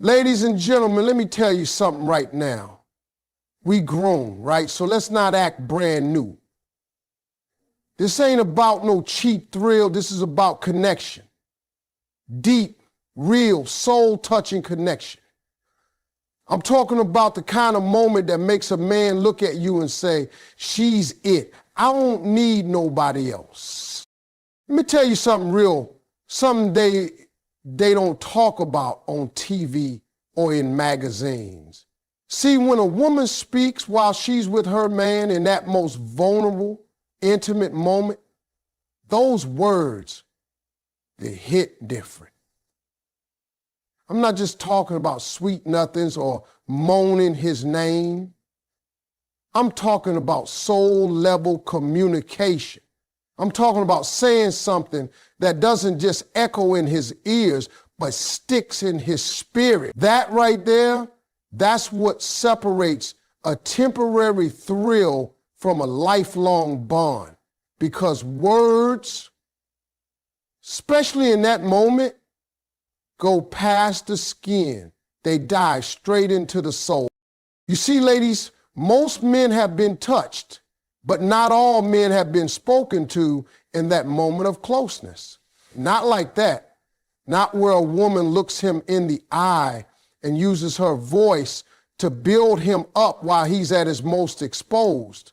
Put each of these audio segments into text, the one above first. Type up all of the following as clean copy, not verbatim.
Ladies and gentlemen, let me tell you something right now. We grown, right? So let's not act brand new. This ain't about no cheap thrill. This is about connection. Deep, real, soul-touching connection. I'm talking about the kind of moment that makes a man look at you and say, she's it. I don't need nobody else. Let me tell you something real, something they don't talk about on TV or in magazines. See, when a woman speaks while she's with her man in that most vulnerable, intimate moment, those words, they hit different. I'm not just talking about sweet nothings or moaning his name. I'm talking about soul-level communication. I'm talking about saying something that doesn't just echo in his ears, but sticks in his spirit. That right there, that's what separates a temporary thrill from a lifelong bond. Because words, especially in that moment, go past the skin. They dive straight into the soul. You see, ladies, most men have been touched, but not all men have been spoken to in that moment of closeness. Not like that. Not where a woman looks him in the eye and uses her voice to build him up while he's at his most exposed.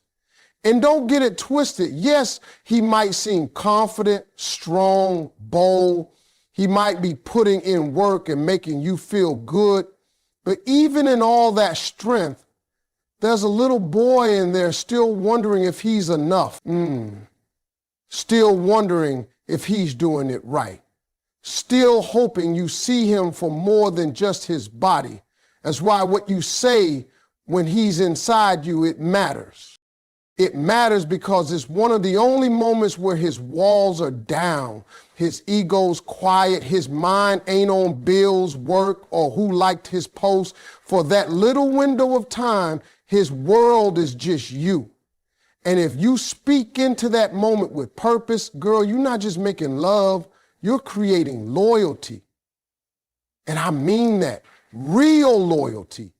And don't get it twisted. Yes, he might seem confident, strong, bold. He might be putting in work and making you feel good. But even in all that strength, there's a little boy in there still wondering if he's enough. Still wondering if he's doing it right. Still hoping you see him for more than just his body. That's why what you say when he's inside you, it matters. It matters because it's one of the only moments where his walls are down, his ego's quiet, his mind ain't on bills, work, or who liked his post. For that little window of time, his world is just you. And if you speak into that moment with purpose, girl, you're not just making love, you're creating loyalty. And I mean that, real loyalty.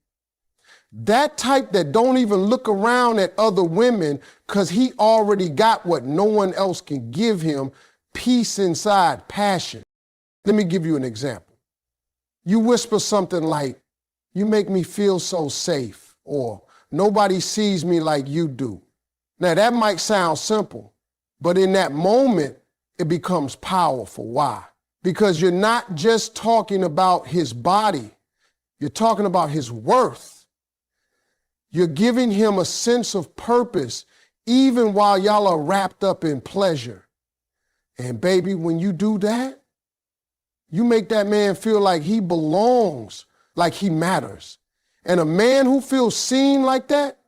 That type that don't even look around at other women because he already got what no one else can give him, peace inside, passion. Let me give you an example. You whisper something like, you make me feel so safe, or nobody sees me like you do. Now that might sound simple, but in that moment, it becomes powerful. Why? Because you're not just talking about his body, you're talking about his worth. You're giving him a sense of purpose even while y'all are wrapped up in pleasure. And baby, when you do that, you make that man feel like he belongs, like he matters. And a man who feels seen like that,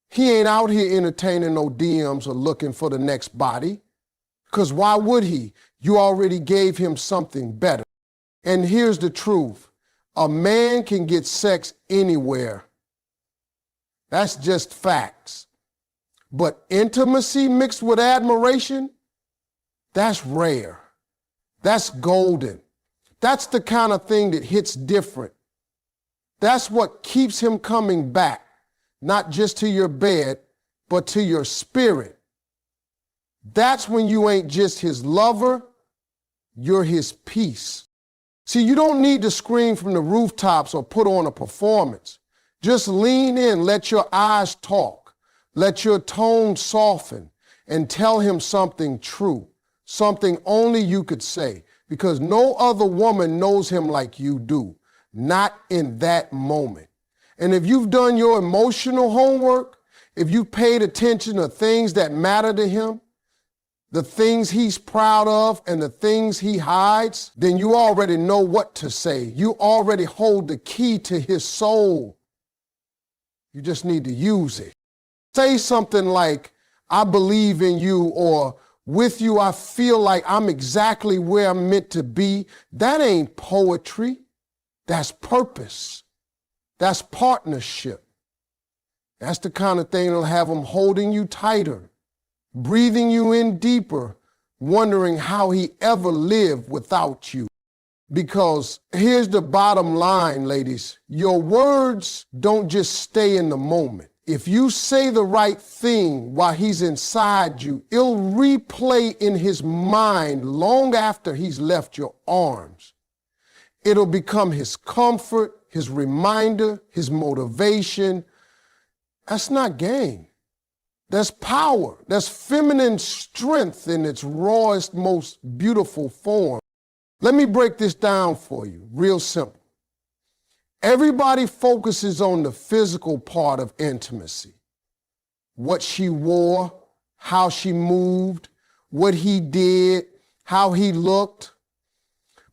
he ain't out here entertaining no DMs or looking for the next body. Because why would he? You already gave him something better. And here's the truth. A man can get sex anywhere. That's just facts. But intimacy mixed with admiration, that's rare. That's golden. That's the kind of thing that hits different. That's what keeps him coming back, not just to your bed, but to your spirit. That's when you ain't just his lover, you're his peace. See, you don't need to scream from the rooftops or put on a performance. Just lean in, let your eyes talk, let your tone soften, and tell him something true, something only you could say, because no other woman knows him like you do, not in that moment. And if you've done your emotional homework, if you paid attention to things that matter to him, the things he's proud of and the things he hides, then you already know what to say. You already hold the key to his soul. You just need to use it. Say something like, I believe in you, or with you I feel like I'm exactly where I'm meant to be. That ain't poetry. That's purpose. That's partnership. That's the kind of thing that'll have him holding you tighter, breathing you in deeper, wondering how he ever lived without you. Because here's the bottom line, ladies. Your words don't just stay in the moment. If you say the right thing while he's inside you, it'll replay in his mind long after he's left your arms. It'll become his comfort, his reminder, his motivation. That's not game. That's power. That's feminine strength in its rawest, most beautiful form. Let me break this down for you, real simple. Everybody focuses on the physical part of intimacy. What she wore, how she moved, what he did, how he looked.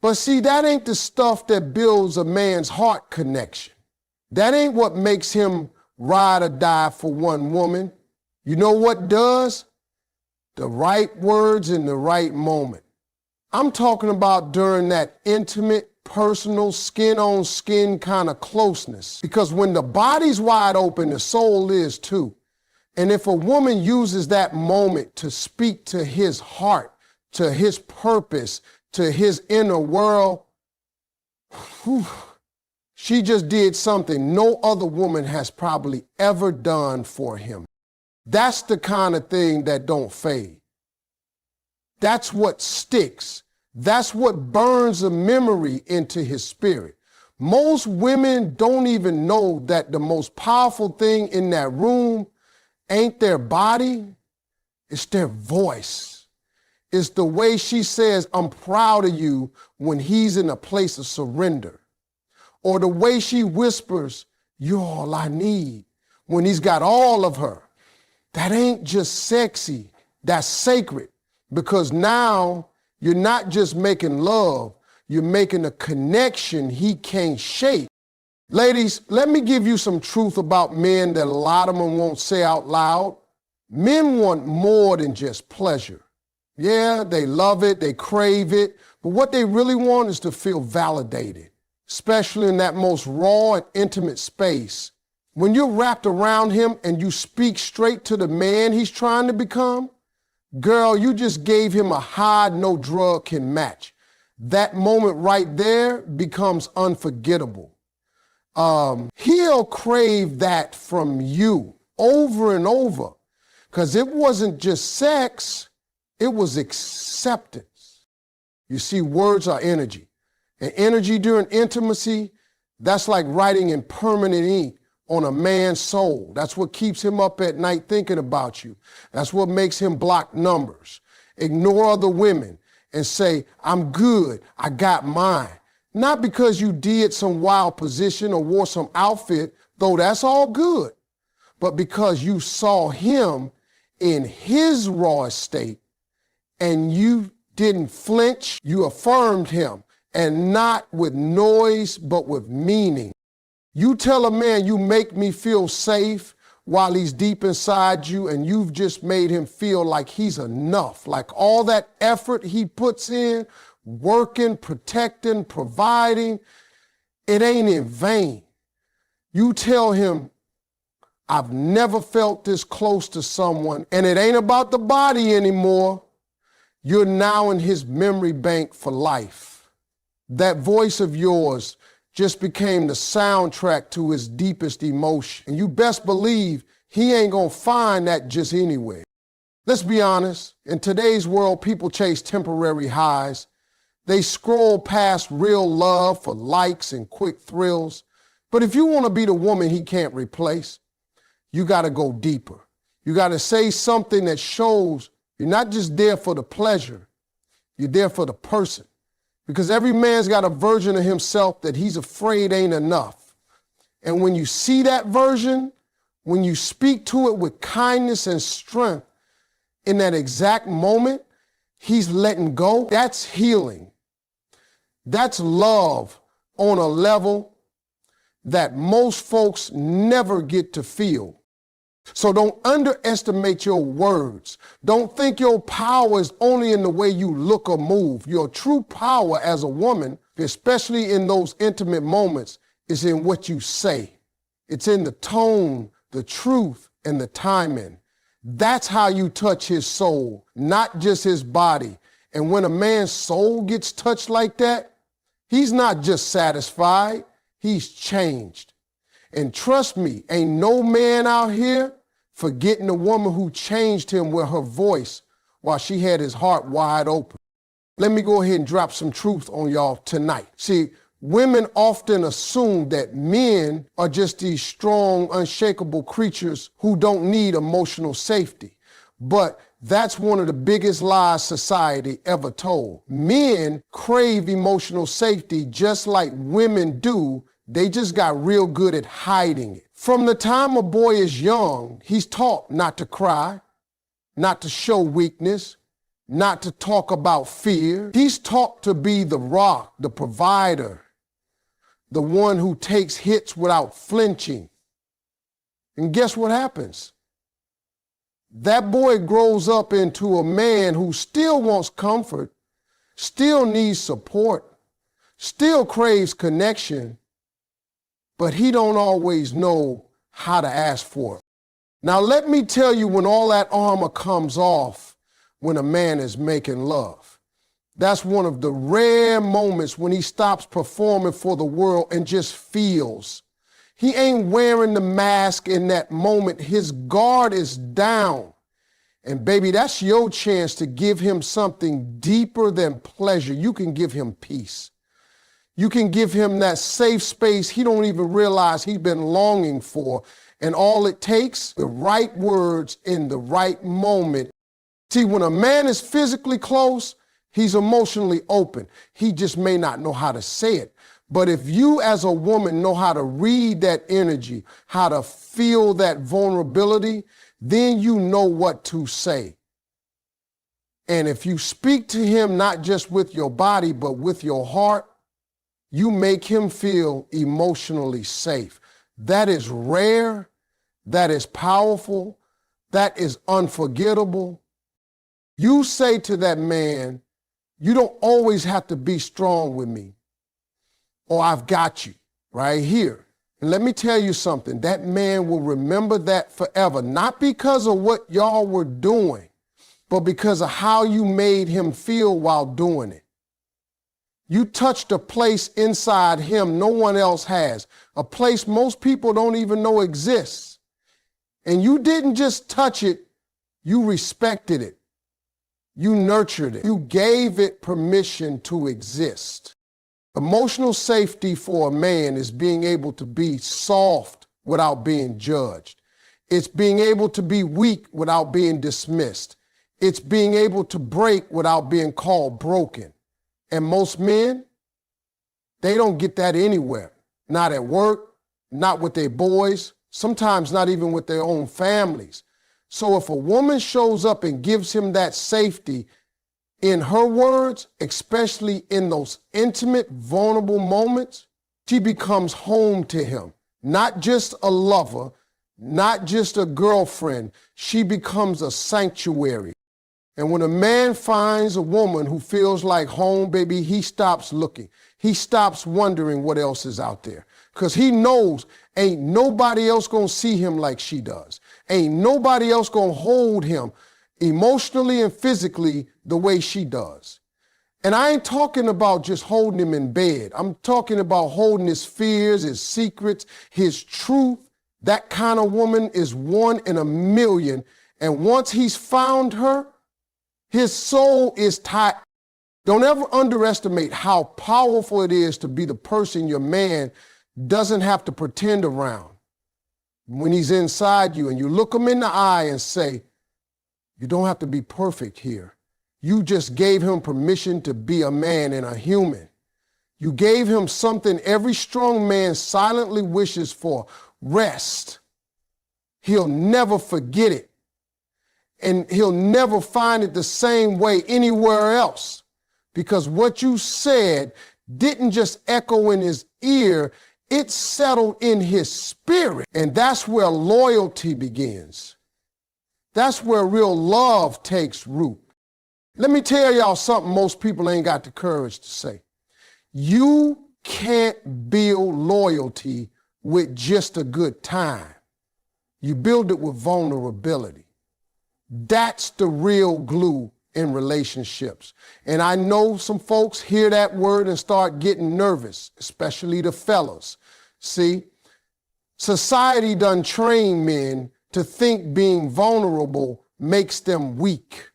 But see, that ain't the stuff that builds a man's heart connection. That ain't what makes him ride or die for one woman. You know what does? The right words in the right moment. I'm talking about during that intimate, personal, skin-on-skin kind of closeness. Because when the body's wide open, the soul is too. And if a woman uses that moment to speak to his heart, to his purpose, to his inner world, she just did something no other woman has probably ever done for him. That's the kind of thing that don't fade. That's what sticks. That's what burns a memory into his spirit. Most women don't even know that the most powerful thing in that room ain't their body, it's their voice. It's the way she says, "I'm proud of you," when he's in a place of surrender. Or the way she whispers, "You're all I need," when he's got all of her. That ain't just sexy, that's sacred. Because now you're not just making love, you're making a connection he can't shake. Ladies, let me give you some truth about men that a lot of them won't say out loud. Men want more than just pleasure. Yeah, they love it, they crave it, but what they really want is to feel validated, especially in that most raw and intimate space. When you're wrapped around him and you speak straight to the man he's trying to become, girl, you just gave him a high no drug can match. That moment right there becomes unforgettable. He'll crave that from you over and over, because it wasn't just sex, it was acceptance. You see, words are energy. And energy during intimacy, that's like writing in permanent ink on a man's soul. That's what keeps him up at night thinking about you. That's what makes him block numbers, ignore other women, and say, "I'm good, I got mine." Not because you did some wild position or wore some outfit, though that's all good, but because you saw him in his raw state and you didn't flinch, you affirmed him, and not with noise, but with meaning. You tell a man, "You make me feel safe," while he's deep inside you, and you've just made him feel like he's enough, like all that effort he puts in, working, protecting, providing, it ain't in vain. You tell him, "I've never felt this close to someone," and it ain't about the body anymore. You're now in his memory bank for life. That voice of yours just became the soundtrack to his deepest emotion. And you best believe he ain't gonna find that just anywhere. Let's be honest, in today's world, people chase temporary highs. They scroll past real love for likes and quick thrills. But if you wanna be the woman he can't replace, you gotta go deeper. You gotta say something that shows you're not just there for the pleasure, you're there for the person. Because every man's got a version of himself that he's afraid ain't enough. And when you see that version, when you speak to it with kindness and strength, in that exact moment, he's letting go. That's healing. That's love on a level that most folks never get to feel. So don't underestimate your words. Don't think your power is only in the way you look or move. Your true power as a woman, especially in those intimate moments, is in what you say. It's in the tone, the truth, and the timing. That's how you touch his soul, not just his body. And when a man's soul gets touched like that, He's not just satisfied, he's changed. And trust me, ain't no man out here forgetting the woman who changed him with her voice while she had his heart wide open. Let me go ahead and drop some truth on y'all tonight. See, women often assume that men are just these strong, unshakable creatures who don't need emotional safety. But that's one of the biggest lies society ever told. Men crave emotional safety just like women do. They just got real good at hiding it. From the time a boy is young, he's taught not to cry, not to show weakness, not to talk about fear. He's taught to be the rock, the provider, the one who takes hits without flinching. And guess what happens? That boy grows up into a man who still wants comfort, still needs support, still craves connection, but he don't always know how to ask for it. Now let me tell you when all that armor comes off when a man is making love. That's one of the rare moments when he stops performing for the world and just feels. He ain't wearing the mask in that moment. His guard is down. And baby, that's your chance to give him something deeper than pleasure. You can give him peace. You can give him that safe space he don't even realize he's been longing for. And all it takes, the right words in the right moment. See, when a man is physically close, he's emotionally open. He just may not know how to say it. But if you as a woman know how to read that energy, how to feel that vulnerability, then you know what to say. And if you speak to him not just with your body, but with your heart, you make him feel emotionally safe. That is rare, that is powerful, that is unforgettable. You say to that man, you don't always have to be strong with me, or I've got you right here. And let me tell you something, that man will remember that forever, not because of what y'all were doing, but because of how you made him feel while doing it. You touched a place inside him no one else has, a place most people don't even know exists. And you didn't just touch it, you respected it. You nurtured it. You gave it permission to exist. Emotional safety for a man is being able to be soft without being judged. It's being able to be weak without being dismissed. It's being able to break without being called broken. And most men, they don't get that anywhere. Not at work, not with their boys, sometimes not even with their own families. So if a woman shows up and gives him that safety, in her words, especially in those intimate, vulnerable moments, she becomes home to him. Not just a lover, not just a girlfriend. She becomes a sanctuary. And when a man finds a woman who feels like home, baby, he stops looking. He stops wondering what else is out there. Because he knows ain't nobody else gonna see him like she does. Ain't nobody else gonna hold him emotionally and physically the way she does. And I ain't talking about just holding him in bed. I'm talking about holding his fears, his secrets, his truth. That kind of woman is 1 in a million. And once he's found her, his soul is tight. Don't ever underestimate how powerful it is to be the person your man doesn't have to pretend around. When he's inside you and you look him in the eye and say, you don't have to be perfect here. You just gave him permission to be a man and a human. You gave him something every strong man silently wishes for, rest. He'll never forget it. And he'll never find it the same way anywhere else. Because what you said didn't just echo in his ear, it settled in his spirit. And that's where loyalty begins. That's where real love takes root. Let me tell y'all something most people ain't got the courage to say. You can't build loyalty with just a good time. You build it with vulnerability. That's the real glue in relationships. And I know some folks hear that word and start getting nervous, especially the fellas. See, society done train men to think being vulnerable makes them weak.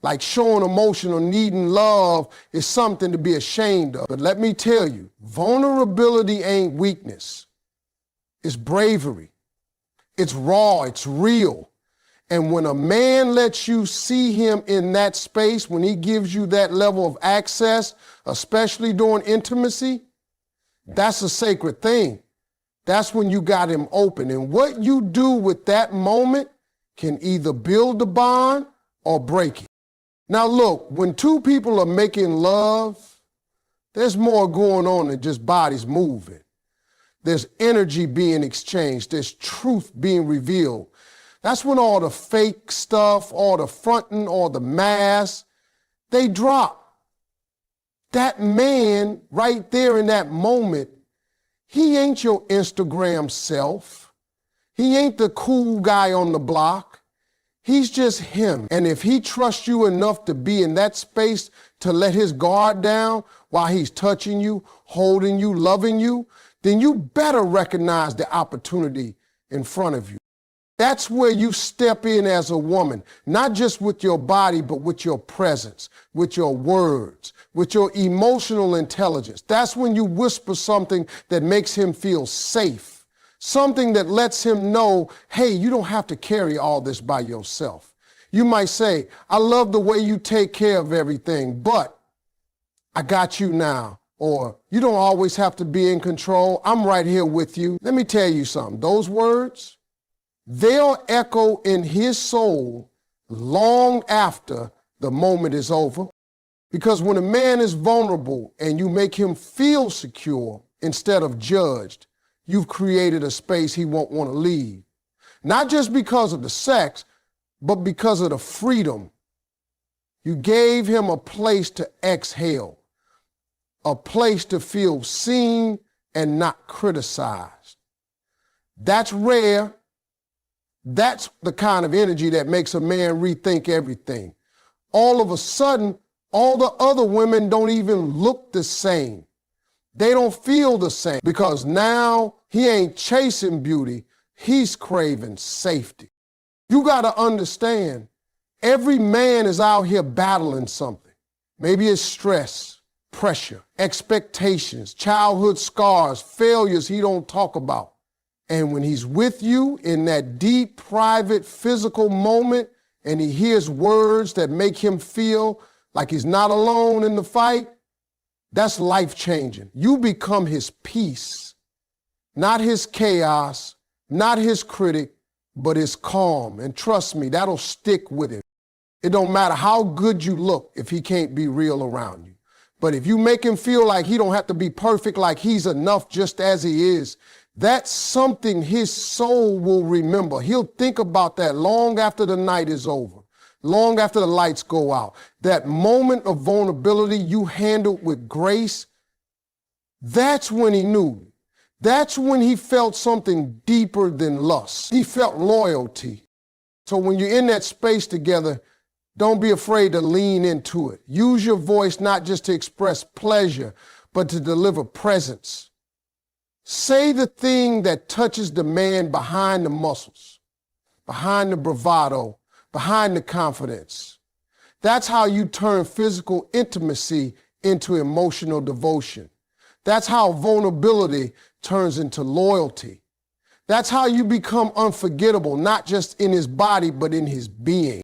Like showing emotion or needing love is something to be ashamed of. But let me tell you, vulnerability ain't weakness. It's bravery. It's raw, it's real. And when a man lets you see him in that space, when he gives you that level of access, especially during intimacy, that's a sacred thing. That's when you got him open. And what you do with that moment can either build the bond or break it. Now look, when two people are making love, there's more going on than just bodies moving. There's energy being exchanged. There's truth being revealed. That's when all the fake stuff, all the fronting, all the masks, they drop. That man right there in that moment, he ain't your Instagram self. He ain't the cool guy on the block. He's just him. And if he trusts you enough to be in that space to let his guard down while he's touching you, holding you, loving you, then you better recognize the opportunity in front of you. That's where you step in as a woman, not just with your body, but with your presence, with your words, with your emotional intelligence. That's when you whisper something that makes him feel safe. Something that lets him know, hey, you don't have to carry all this by yourself. You might say, I love the way you take care of everything, but I got you now. Or you don't always have to be in control. I'm right here with you. Let me tell you something. Those words, they'll echo in his soul long after the moment is over. Because when a man is vulnerable and you make him feel secure instead of judged, you've created a space he won't want to leave. Not just because of the sex, but because of the freedom. You gave him a place to exhale, a place to feel seen and not criticized. That's rare. That's the kind of energy that makes a man rethink everything. All of a sudden, all the other women don't even look the same. They don't feel the same because now he ain't chasing beauty, he's craving safety. You got to understand, every man is out here battling something. Maybe it's stress, pressure, expectations, childhood scars, failures he don't talk about. And when he's with you in that deep, private, physical moment and he hears words that make him feel like he's not alone in the fight, that's life-changing. You become his peace, not his chaos, not his critic, but his calm. And trust me, that'll stick with him. It don't matter how good you look if he can't be real around you. But if you make him feel like he don't have to be perfect, like he's enough just as he is, that's something his soul will remember. He'll think about that long after the night is over. Long after the lights go out, that moment of vulnerability you handled with grace, that's when he knew. That's when he felt something deeper than lust. He felt loyalty. So when you're in that space together, don't be afraid to lean into it. Use your voice not just to express pleasure, but to deliver presence. Say the thing that touches the man behind the muscles, behind the bravado, behind the confidence. That's how you turn physical intimacy into emotional devotion. That's how vulnerability turns into loyalty. That's how you become unforgettable, not just in his body, but in his being.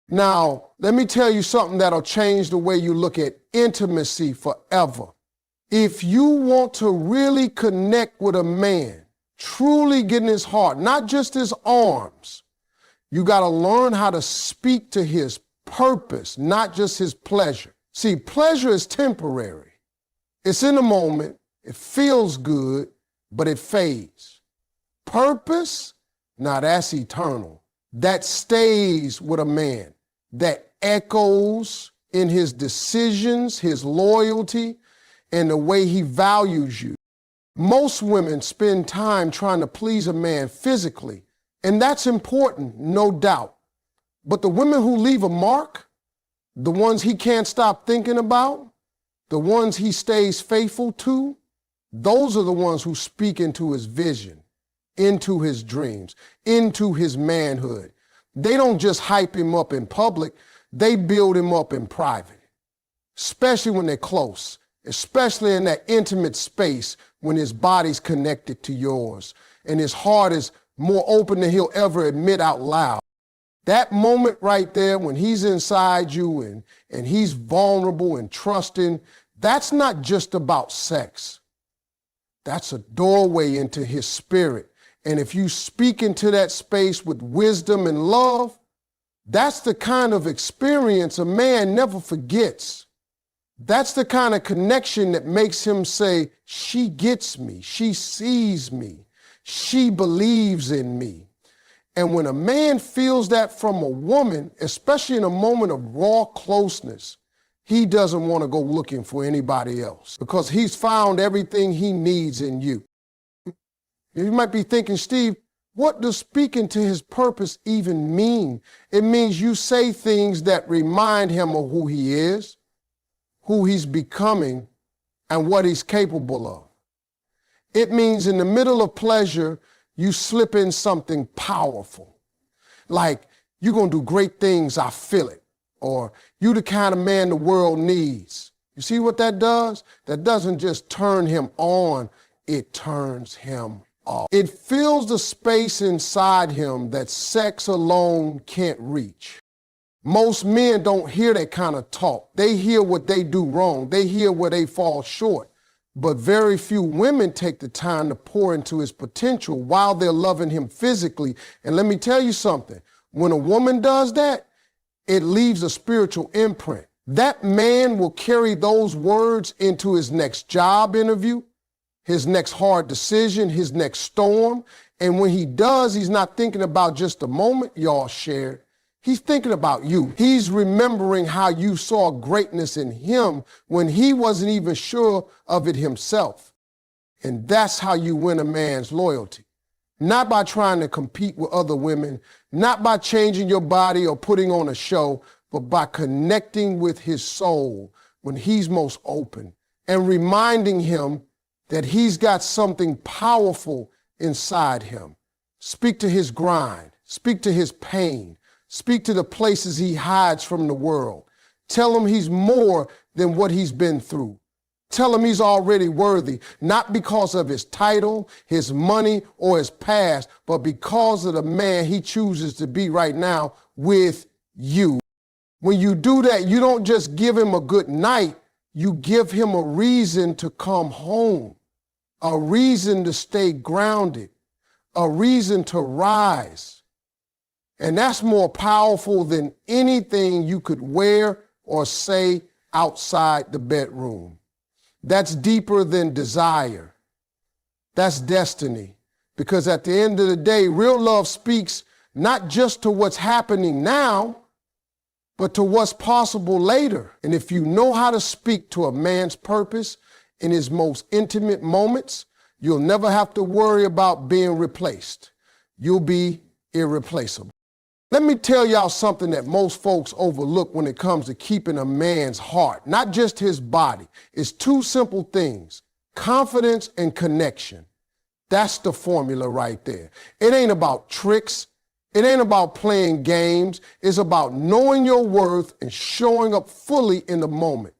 Now, let me tell you something that'll change the way you look at intimacy forever. If you want to really connect with a man, truly get in his heart, not just his arms, you got to learn how to speak to his purpose, not just his pleasure. See, pleasure is temporary. It's in the moment, it feels good, but it fades. Purpose, now that's eternal. That stays with a man, that echoes in his decisions, his loyalty, and the way he values you. Most women spend time trying to please a man physically, and that's important, no doubt. But the women who leave a mark, the ones he can't stop thinking about, the ones he stays faithful to, those are the ones who speak into his vision, into his dreams, into his manhood. They don't just hype him up in public, they build him up in private, especially when they're close, especially in that intimate space when his body's connected to yours and his heart is more open than he'll ever admit out loud. That moment right there when he's inside you and he's vulnerable and trusting, that's not just about sex. That's a doorway into his spirit. And if you speak into that space with wisdom and love, that's the kind of experience a man never forgets. That's the kind of connection that makes him say, she gets me, she sees me, she believes in me. And when a man feels that from a woman, especially in a moment of raw closeness, he doesn't want to go looking for anybody else because he's found everything he needs in you. You might be thinking, Steve, what does speaking to his purpose even mean? It means you say things that remind him of who he is, who he's becoming, and what he's capable of. It means in the middle of pleasure, you slip in something powerful. Like, you're going to do great things, I feel it. Or, you the kind of man the world needs. You see what that does? That doesn't just turn him on, it turns him off. It fills the space inside him that sex alone can't reach. Most men don't hear that kind of talk. They hear what they do wrong. They hear where they fall short. But very few women take the time to pour into his potential while they're loving him physically. And let me tell you something. When a woman does that, it leaves a spiritual imprint. That man will carry those words into his next job interview, his next hard decision, his next storm. And when he does, he's not thinking about just the moment y'all shared. He's thinking about you. He's remembering how you saw greatness in him when he wasn't even sure of it himself. And that's how you win a man's loyalty. Not by trying to compete with other women, not by changing your body or putting on a show, but by connecting with his soul when he's most open and reminding him that he's got something powerful inside him. Speak to his grind, speak to his pain, speak to the places he hides from the world. Tell him he's more than what he's been through. Tell him he's already worthy, not because of his title, his money, or his past, but because of the man he chooses to be right now with you. When you do that, you don't just give him a good night, you give him a reason to come home, a reason to stay grounded, a reason to rise. And that's more powerful than anything you could wear or say outside the bedroom. That's deeper than desire. That's destiny. Because at the end of the day, real love speaks not just to what's happening now, but to what's possible later. And if you know how to speak to a man's purpose in his most intimate moments, you'll never have to worry about being replaced. You'll be irreplaceable. Let me tell y'all something that most folks overlook when it comes to keeping a man's heart, not just his body. It's two simple things: confidence and connection. That's the formula right there. It ain't about tricks. It ain't about playing games. It's about knowing your worth and showing up fully in the moment.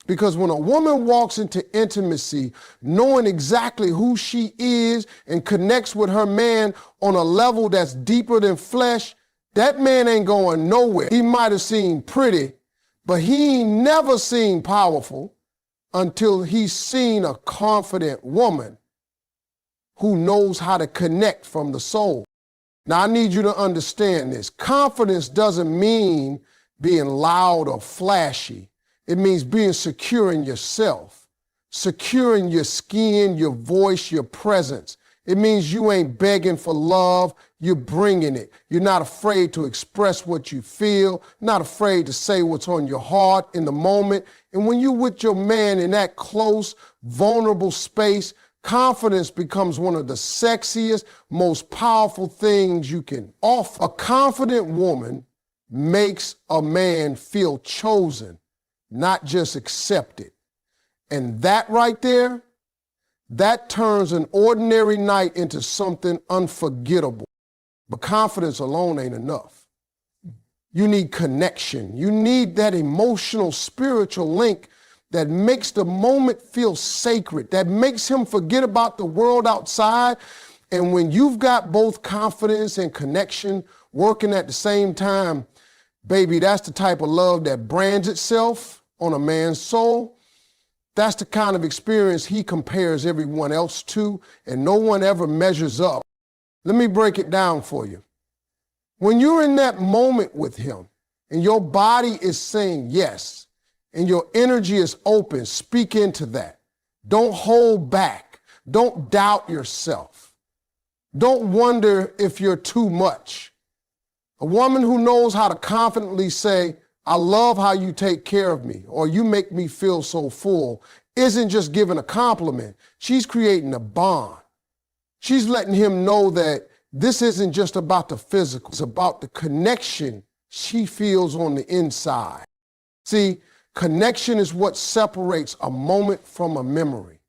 Because when a woman walks into intimacy, knowing exactly who she is and connects with her man on a level that's deeper than flesh, that man ain't going nowhere. He might have seemed pretty, but he ain't never seen powerful until he's seen a confident woman who knows how to connect from the soul. Now, I need you to understand this. Confidence doesn't mean being loud or flashy. It means being secure in yourself, secure in your skin, your voice, your presence. It means you ain't begging for love, you're bringing it. You're not afraid to express what you feel, not afraid to say what's on your heart in the moment. And when you're with your man in that close, vulnerable space, confidence becomes one of the sexiest, most powerful things you can offer. A confident woman makes a man feel chosen, not just accepted. And that right there, that turns an ordinary night into something unforgettable. But confidence alone ain't enough. You need connection. You need that emotional, spiritual link that makes the moment feel sacred, that makes him forget about the world outside. And when you've got both confidence and connection working at the same time, baby, that's the type of love that brands itself on a man's soul. That's the kind of experience he compares everyone else to, and no one ever measures up. Let me break it down for you. When you're in that moment with him and your body is saying yes, and your energy is open, speak into that. Don't hold back. Don't doubt yourself. Don't wonder if you're too much. A woman who knows how to confidently say, I love how you take care of me, or you make me feel so full, isn't just giving a compliment. She's creating a bond. She's letting him know that this isn't just about the physical, it's about the connection she feels on the inside. See, connection is what separates a moment from a memory.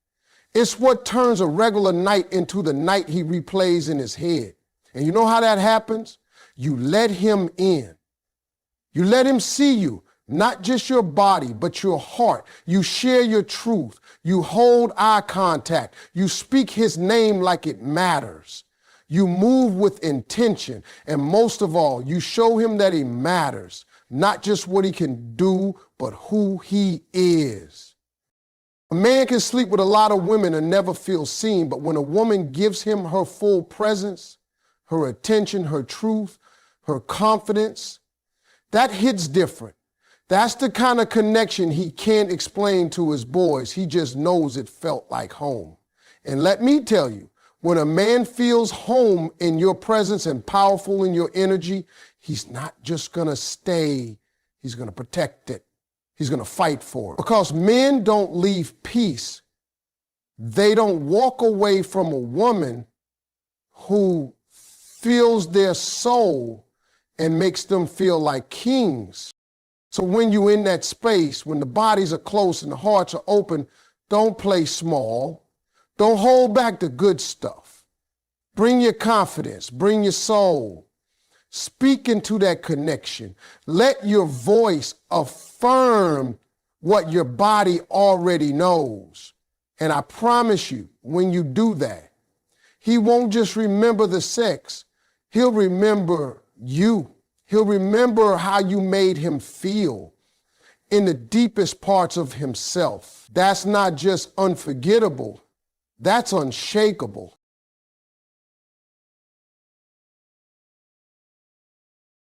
It's what turns a regular night into the night he replays in his head. And you know how that happens? You let him in. You let him see you, not just your body, but your heart. You share your truth. You hold eye contact. You speak his name like it matters. You move with intention. And most of all, you show him that he matters. Not just what he can do, but who he is. A man can sleep with a lot of women and never feel seen, but when a woman gives him her full presence, her attention, her truth, her confidence, that hits different. That's the kind of connection he can't explain to his boys. He just knows it felt like home. And let me tell you, when a man feels home in your presence and powerful in your energy, he's not just gonna stay, he's gonna protect it. He's gonna fight for it. Because men don't leave peace. They don't walk away from a woman who fills their soul and makes them feel like kings. So when you're in that space, when the bodies are close and the hearts are open, don't play small. Don't hold back the good stuff. Bring your confidence, bring your soul. Speak into that connection. Let your voice affirm what your body already knows. And I promise you, when you do that, he won't just remember the sex. He'll remember you. He'll remember how you made him feel in the deepest parts of himself. That's not just unforgettable. That's unshakable.